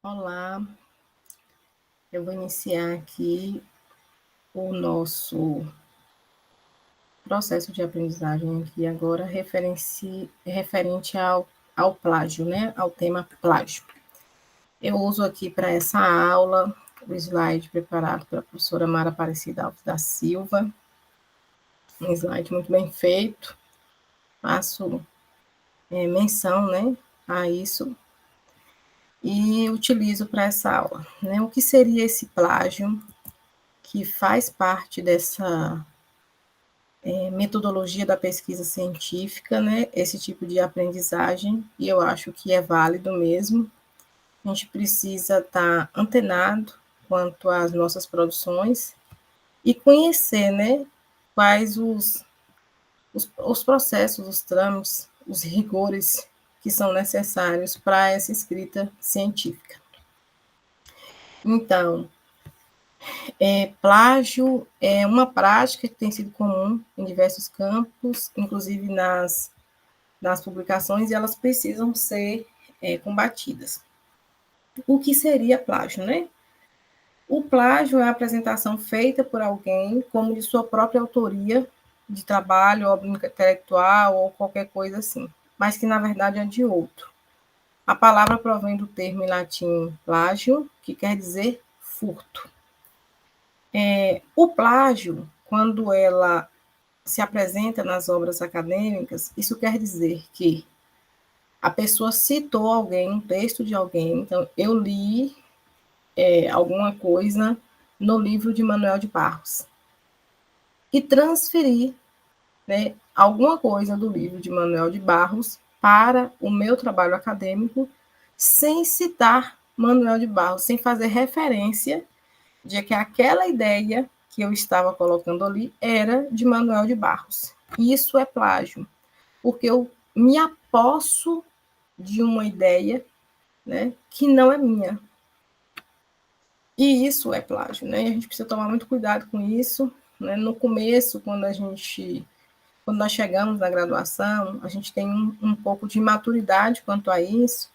Olá, eu vou iniciar aqui o nosso processo de aprendizagem aqui agora referente ao plágio, né? Ao tema plágio. Eu uso aqui para essa aula o slide preparado pela professora Mara Aparecida Alves da Silva, um slide muito bem feito, faço menção, né, a isso e utilizo para essa aula, né? O que seria esse plágio que faz parte dessa metodologia da pesquisa científica, né, esse tipo de aprendizagem, e eu acho que é válido mesmo. A gente precisa estar antenado quanto às nossas produções e conhecer, né, quais os processos, os trâmites, os rigores que são necessários para essa escrita científica. Então, plágio é uma prática que tem sido comum em diversos campos, inclusive nas publicações, e elas precisam ser combatidas. O que seria plágio, né? O plágio é a apresentação feita por alguém como de sua própria autoria de trabalho, obra intelectual ou qualquer coisa assim, mas que na verdade é de outro. A palavra provém do termo em latim plágio, que quer dizer furto. O plágio, quando ela se apresenta nas obras acadêmicas, isso quer dizer que a pessoa citou alguém, um texto de alguém, então eu li alguma coisa no livro de Manuel de Barros e transferi, né, alguma coisa do livro de Manuel de Barros para o meu trabalho acadêmico, sem citar Manuel de Barros, sem fazer referência de que aquela ideia que eu estava colocando ali era de Manuel de Barros. Isso é plágio, porque eu me aposso de uma ideia, né, que não é minha. E isso é plágio, né? E a gente precisa tomar muito cuidado com isso, né? No começo, quando nós chegamos na graduação, a gente tem um pouco de maturidade quanto a isso,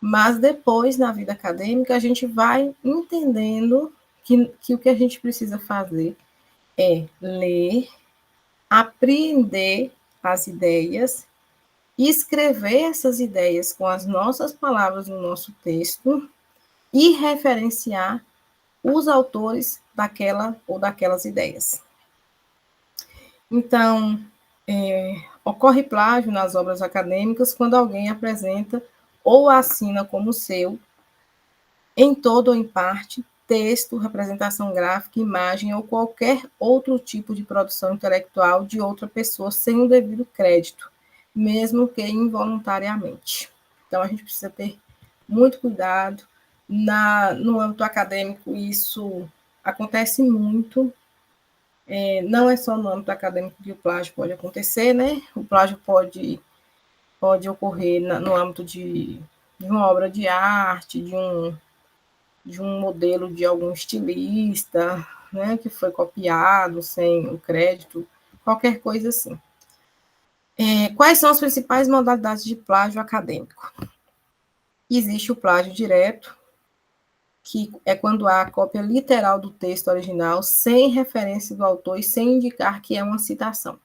mas depois, na vida acadêmica, a gente vai entendendo que o que a gente precisa fazer é ler, apreender as ideias, escrever essas ideias com as nossas palavras no nosso texto e referenciar os autores daquela ou daquelas ideias. Então, ocorre plágio nas obras acadêmicas quando alguém apresenta ou assina como seu, em todo ou em parte, texto, representação gráfica, imagem ou qualquer outro tipo de produção intelectual de outra pessoa sem o devido crédito, mesmo que involuntariamente. Então, a gente precisa ter muito cuidado. No âmbito acadêmico, isso acontece muito. Não é só no âmbito acadêmico que o plágio pode acontecer, né? O plágio pode ocorrer no âmbito de uma obra de arte, de um modelo de algum estilista, né, que foi copiado sem o crédito, qualquer coisa assim. Quais são as principais modalidades de plágio acadêmico? Existe o plágio direto, que é quando há a cópia literal do texto original, sem referência do autor e sem indicar que é uma citação.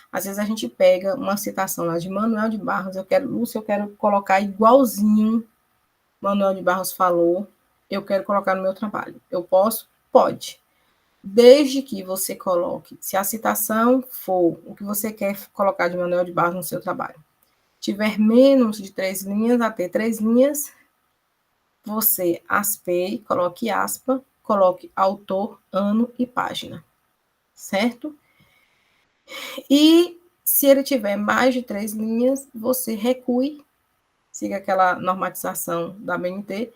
Às vezes a gente pega uma citação lá de Manuel de Barros, Lúcia, eu quero colocar igualzinho Manuel de Barros falou, eu quero colocar no meu trabalho. Eu posso? Pode. Desde que você coloque, se a citação for o que você quer colocar de Manuel de Barros no seu trabalho, tiver menos de 3 linhas, até 3 linhas, você aspeie, coloque aspa, coloque autor, ano e página, certo? E se ele tiver mais de 3 linhas, você recue, siga aquela normatização da BNT,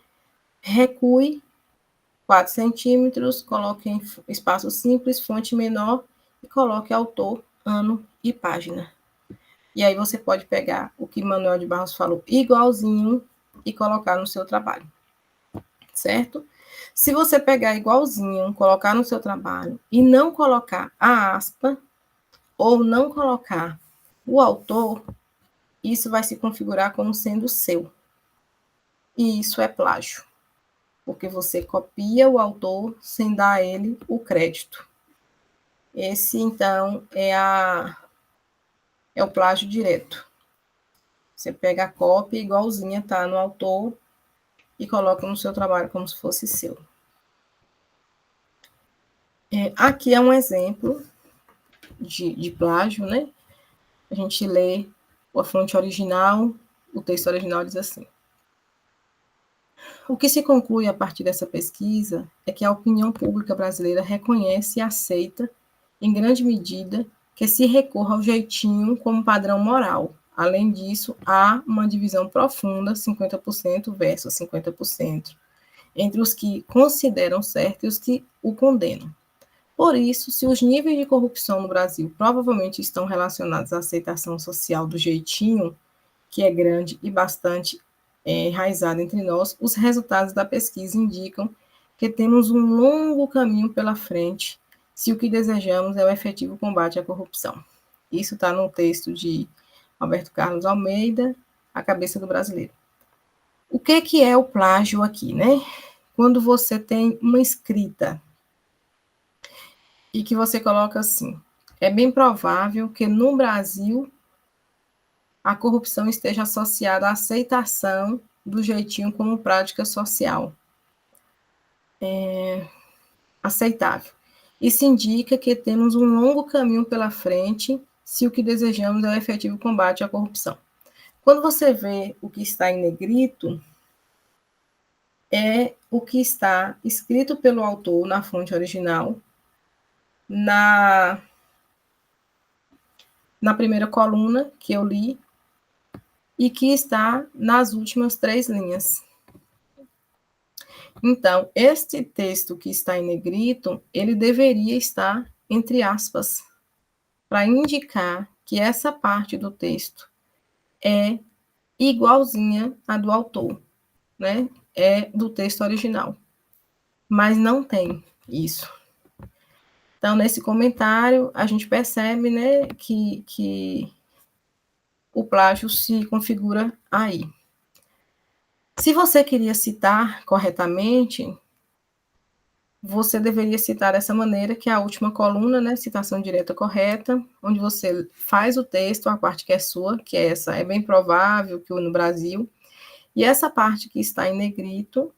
recue 4 centímetros, coloque em espaço simples, fonte menor, e coloque autor, ano e página. E aí você pode pegar o que Manuel de Barros falou igualzinho e colocar no seu trabalho, certo? Se você pegar igualzinho, colocar no seu trabalho e não colocar a aspa, ou não colocar o autor, isso vai se configurar como sendo seu. E isso é plágio. porque você copia o autor sem dar a ele o crédito. Esse, então, é o plágio direto. Você pega a cópia igualzinha, tá, no autor e coloca no seu trabalho como se fosse seu. Aqui é um exemplo de plágio, né? A gente lê a fonte original, o texto original diz assim: o que se conclui a partir dessa pesquisa é que a opinião pública brasileira reconhece e aceita, em grande medida, que se recorra ao jeitinho como padrão moral. Além disso, há uma divisão profunda, 50% versus 50%, entre os que consideram certo e os que o condenam. Por isso, se os níveis de corrupção no Brasil provavelmente estão relacionados à aceitação social do jeitinho, que é grande e bastante enraizado entre nós, os resultados da pesquisa indicam que temos um longo caminho pela frente se o que desejamos é o efetivo combate à corrupção. Isso está no texto de Alberto Carlos Almeida, A Cabeça do Brasileiro. O que é o plágio aqui, né? Quando você tem uma escrita e que você coloca assim: é bem provável que no Brasil a corrupção esteja associada à aceitação do jeitinho como prática social aceitável. Isso indica que temos um longo caminho pela frente se o que desejamos é o efetivo combate à corrupção. Quando você vê o que está em negrito, é o que está escrito pelo autor na fonte original, na primeira coluna que eu li, e que está nas últimas 3 linhas. Então, este texto que está em negrito, ele deveria estar entre aspas, para indicar que essa parte do texto é igualzinha à do autor, né? É do texto original. Mas não tem isso. Então, nesse comentário, a gente percebe, né, que o plágio se configura aí. Se você queria citar corretamente, você deveria citar dessa maneira, que é a última coluna, né, citação direta correta, onde você faz o texto, a parte que é sua, que é essa, é bem provável que no Brasil, e essa parte que está em negrito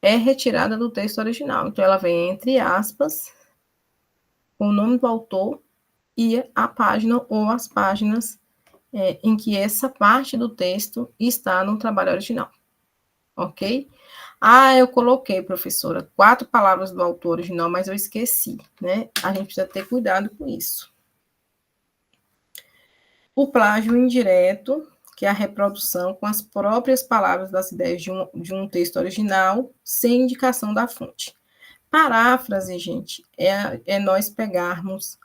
é retirada do texto original. Então, ela vem entre aspas, com o nome do autor e a página ou as páginas em que essa parte do texto está no trabalho original. Ok? Ah, eu coloquei, professora, 4 palavras do autor original, mas eu esqueci, né? A gente precisa ter cuidado com isso. O plágio indireto, que é a reprodução com as próprias palavras das ideias de um texto original, sem indicação da fonte. Paráfrase, gente, é nós pegarmos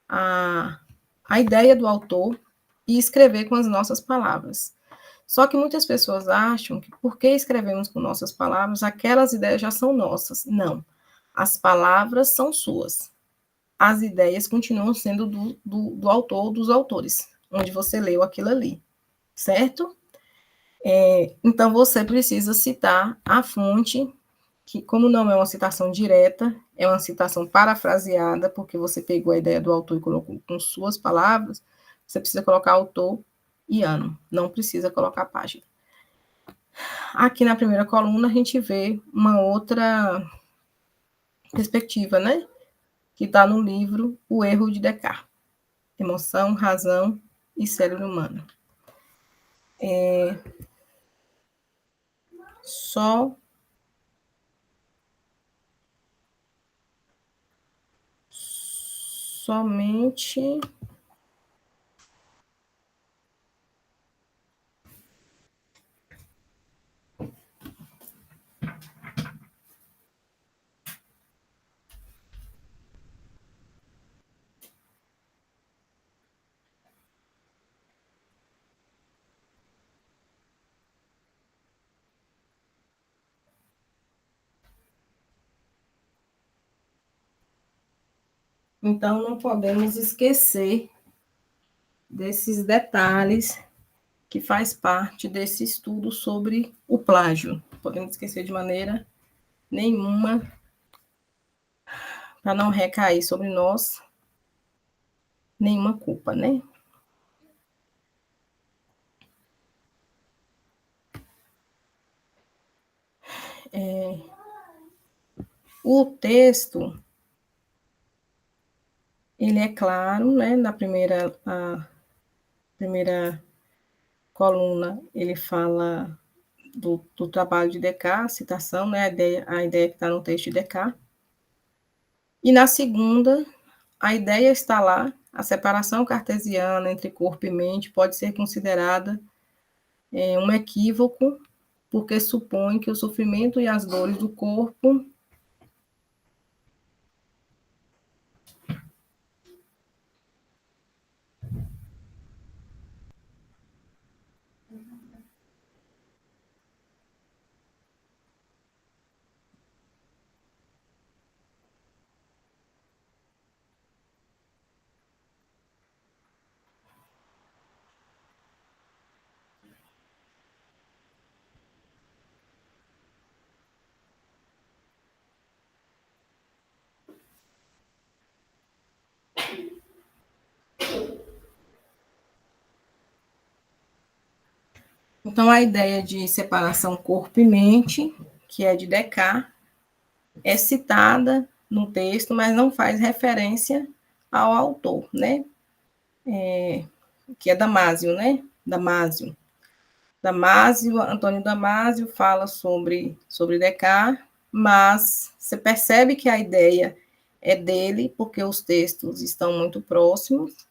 a ideia do autor e escrever com as nossas palavras. Só que muitas pessoas acham que porque escrevemos com nossas palavras, aquelas ideias já são nossas. Não. As palavras são suas. As ideias continuam sendo do autor ou dos autores, onde você leu aquilo ali. Certo? Então, você precisa citar a fonte, que, como não é uma citação direta, é uma citação parafraseada, porque você pegou a ideia do autor e colocou com suas palavras, você precisa colocar autor e ano, não precisa colocar página. Aqui na primeira coluna, a gente vê uma outra perspectiva, né? Que está no livro O Erro de Descartes. Emoção, razão e cérebro humano. Somente então não podemos esquecer desses detalhes que faz parte desse estudo sobre o plágio. Podemos esquecer de maneira nenhuma, para não recair sobre nós nenhuma culpa, né? O texto, ele é claro, né? Na primeira coluna, ele fala do trabalho de Descartes, citação, né? A ideia que está no texto de Descartes. E na segunda, a ideia está lá, a separação cartesiana entre corpo e mente pode ser considerada um equívoco, porque supõe que o sofrimento e as dores do corpo Então, a ideia de separação corpo e mente, que é de Descartes, é citada no texto, mas não faz referência ao autor, né? Que é Damásio, né? Damásio, Antônio Damásio fala sobre Descartes, mas você percebe que a ideia é dele, porque os textos estão muito próximos,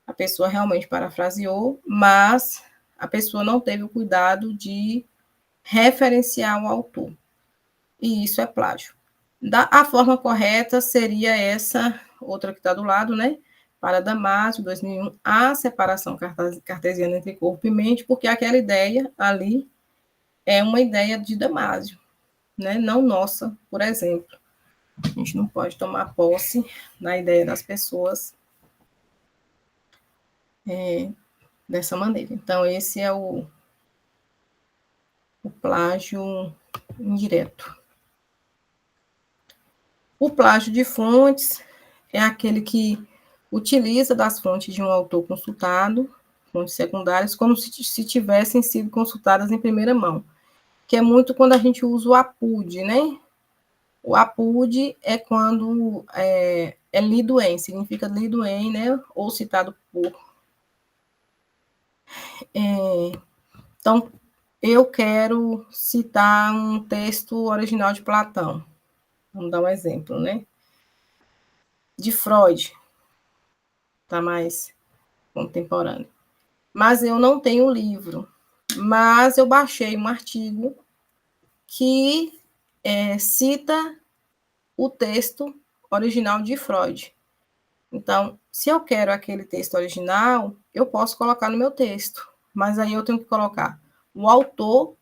a pessoa realmente parafraseou, mas a pessoa não teve o cuidado de referenciar o autor. E isso é plágio. A forma correta seria essa outra que está do lado, né? Para Damásio, 2001, a separação cartesiana entre corpo e mente, porque aquela ideia ali é uma ideia de Damásio, né? Não nossa, por exemplo. A gente não pode tomar posse da ideia das pessoas dessa maneira. Então, esse é o plágio indireto. O plágio de fontes é aquele que utiliza das fontes de um autor consultado, fontes secundárias, como se tivessem sido consultadas em primeira mão, que é muito quando a gente usa o APUD, né? O APUD é quando é lido em, significa lido em, né? Ou citado por. Então, eu quero citar um texto original de Platão. Vamos dar um exemplo, né? De Freud, tá mais contemporâneo. Mas eu não tenho o livro. Mas eu baixei um artigo que cita o texto original de Freud. Então, se eu quero aquele texto original, eu posso colocar no meu texto, mas aí eu tenho que colocar o autor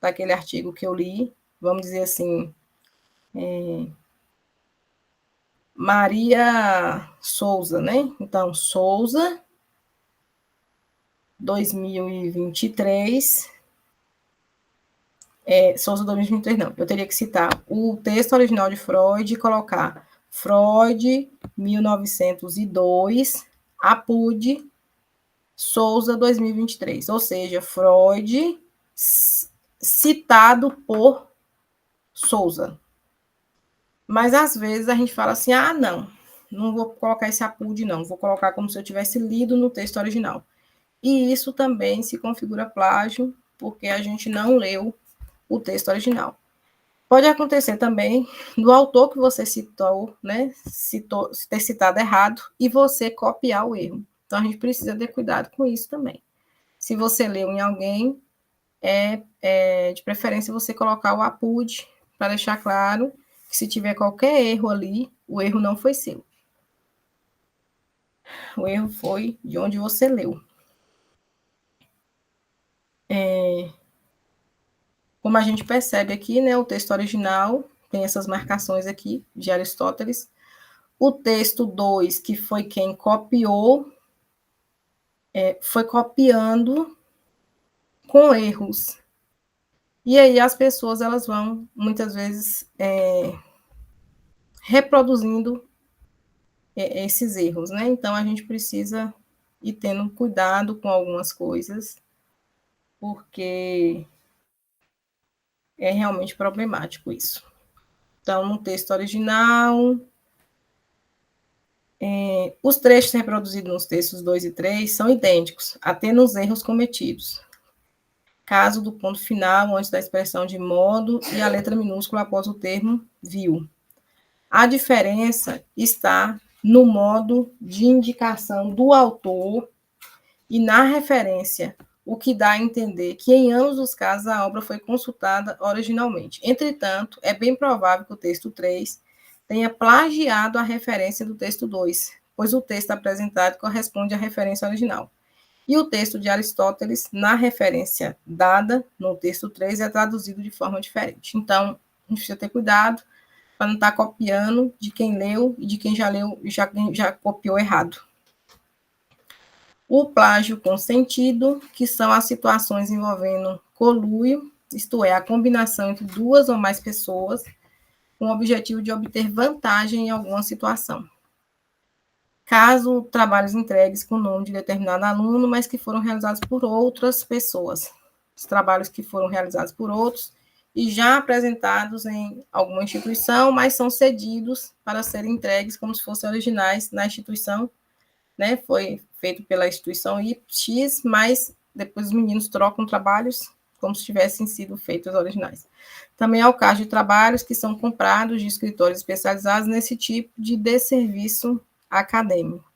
daquele artigo que eu li, vamos dizer assim, Maria Souza, né? Então, Souza, 2023, Souza 2023 não, eu teria que citar o texto original de Freud e colocar Freud, 1902, Apud, Souza 2023, ou seja, Freud citado por Souza. Mas às vezes a gente fala assim: ah, não vou colocar esse Apud, não, vou colocar como se eu tivesse lido no texto original. E isso também se configura plágio, porque a gente não leu o texto original. Pode acontecer também do autor que você citou, né, ter citado errado e você copiar o erro. Então a gente precisa ter cuidado com isso também. Se você leu em alguém, de preferência você colocar o APUD para deixar claro que se tiver qualquer erro ali, o erro não foi seu. O erro foi de onde você leu. Como a gente percebe aqui, né, o texto original tem essas marcações aqui de Aristóteles. O texto 2, que foi quem copiou, foi copiando com erros. E aí as pessoas elas vão, muitas vezes, reproduzindo esses erros, né? Então, a gente precisa ir tendo cuidado com algumas coisas, porque é realmente problemático isso. Então, no texto original, os trechos reproduzidos nos textos 2 e 3 são idênticos, até nos erros cometidos. Caso do ponto final antes da expressão de modo e a letra minúscula após o termo viu. A diferença está no modo de indicação do autor e na referência, o que dá a entender que em ambos os casos a obra foi consultada originalmente. Entretanto, é bem provável que o texto 3 tenha plagiado a referência do texto 2, pois o texto apresentado corresponde à referência original. E o texto de Aristóteles, na referência dada no texto 3, é traduzido de forma diferente. Então, a gente precisa ter cuidado para não estar copiando de quem leu e de quem já leu e já copiou errado. O plágio consentido, que são as situações envolvendo conluio, isto é, a combinação entre duas ou mais pessoas, com o objetivo de obter vantagem em alguma situação. Caso trabalhos entregues com o nome de determinado aluno, mas que foram realizados por outras pessoas. Os trabalhos que foram realizados por outros e já apresentados em alguma instituição, mas são cedidos para serem entregues como se fossem originais na instituição, né? Foi feito pela instituição X, mas depois os meninos trocam trabalhos como se tivessem sido feitos originais. Também é o caso de trabalhos que são comprados de escritores especializados nesse tipo de desserviço acadêmico.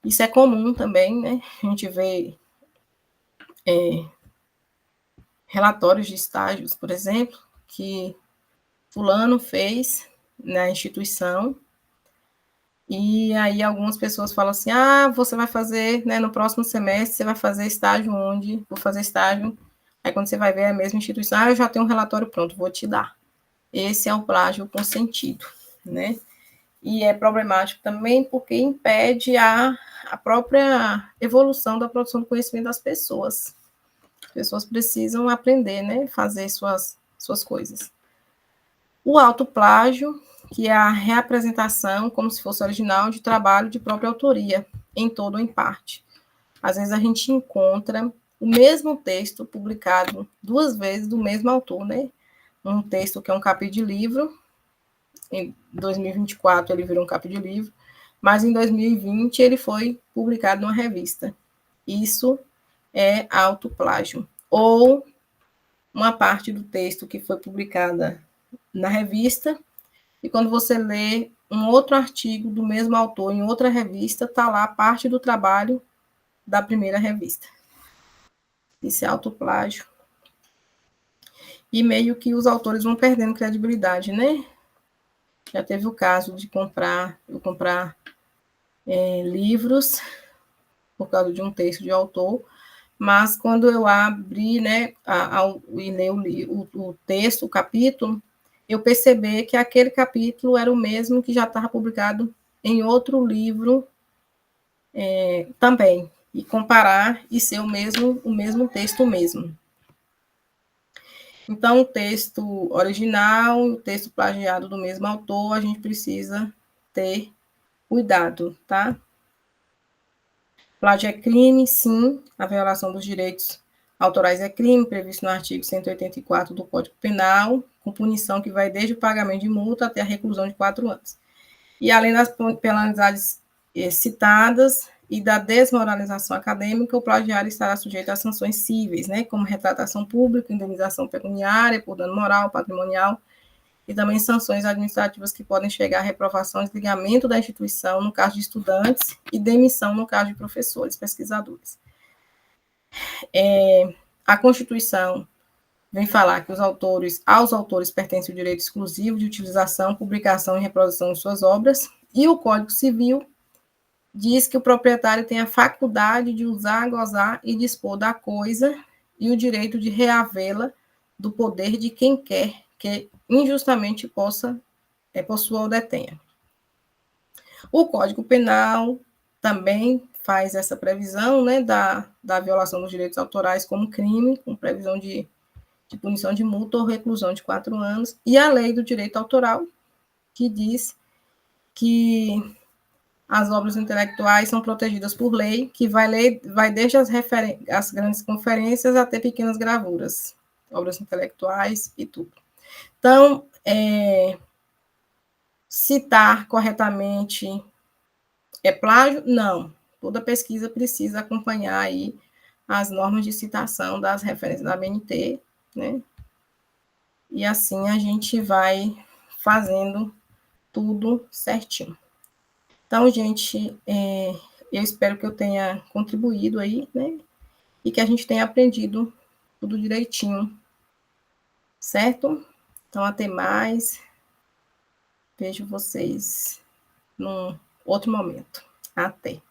Isso é comum também, né? A gente vê relatórios de estágios, por exemplo, que fulano fez na instituição, e aí algumas pessoas falam assim, você vai fazer, né, no próximo semestre, você vai fazer estágio onde? Vou fazer estágio, aí quando você vai ver a mesma instituição, eu já tenho um relatório pronto, vou te dar. Esse é o plágio consentido, né? E é problemático também porque impede a própria evolução da produção do conhecimento das pessoas. As pessoas precisam aprender, né, fazer suas coisas. O autoplágio, que é a reapresentação, como se fosse original, de trabalho de própria autoria, em todo ou em parte. Às vezes a gente encontra o mesmo texto publicado 2 vezes do mesmo autor, né? Um texto que é um capítulo de livro, em 2024 ele virou um capítulo de livro, mas em 2020 ele foi publicado numa revista. Isso é autoplágio. Ou uma parte do texto que foi publicada na revista, e quando você lê um outro artigo do mesmo autor em outra revista, está lá parte do trabalho da primeira revista. Isso é autoplágio. E meio que os autores vão perdendo credibilidade, né? Já teve o caso de eu comprar livros por causa de um texto de autor, mas quando eu abri, né, e ler o texto, o capítulo, eu percebi que aquele capítulo era o mesmo que já estava publicado em outro livro também, e comparar e ser o mesmo texto mesmo. Então, o texto original, o texto plagiado do mesmo autor, a gente precisa ter cuidado, tá? Plágio é crime, sim, a violação dos direitos autorais é crime, previsto no artigo 184 do Código Penal, com punição que vai desde o pagamento de multa até a reclusão de 4 anos. E além das penalidades citadas e da desmoralização acadêmica, o plagiário estará sujeito a sanções cíveis, né, como retratação pública, indenização pecuniária por dano moral, patrimonial, e também sanções administrativas que podem chegar à reprovação, desligamento da instituição, no caso de estudantes, e demissão, no caso de professores, pesquisadores. A Constituição vem falar que aos autores pertence o direito exclusivo de utilização, publicação e reprodução de suas obras, e o Código Civil diz que o proprietário tem a faculdade de usar, gozar e dispor da coisa e o direito de reavê-la do poder de quem quer que injustamente possua ou detenha. O Código Penal também faz essa previsão, né, da violação dos direitos autorais como crime, com previsão de de punição de multa ou reclusão de 4 anos, e a lei do direito autoral, que diz que as obras intelectuais são protegidas por lei, que vai desde as grandes conferências até pequenas gravuras, obras intelectuais e tudo. Então, citar corretamente é plágio? Não. Toda pesquisa precisa acompanhar aí as normas de citação das referências da ABNT, né? E assim a gente vai fazendo tudo certinho. Então, gente, eu espero que eu tenha contribuído aí, né? E que a gente tenha aprendido tudo direitinho, certo? Então, até mais. Vejo vocês num outro momento. Até.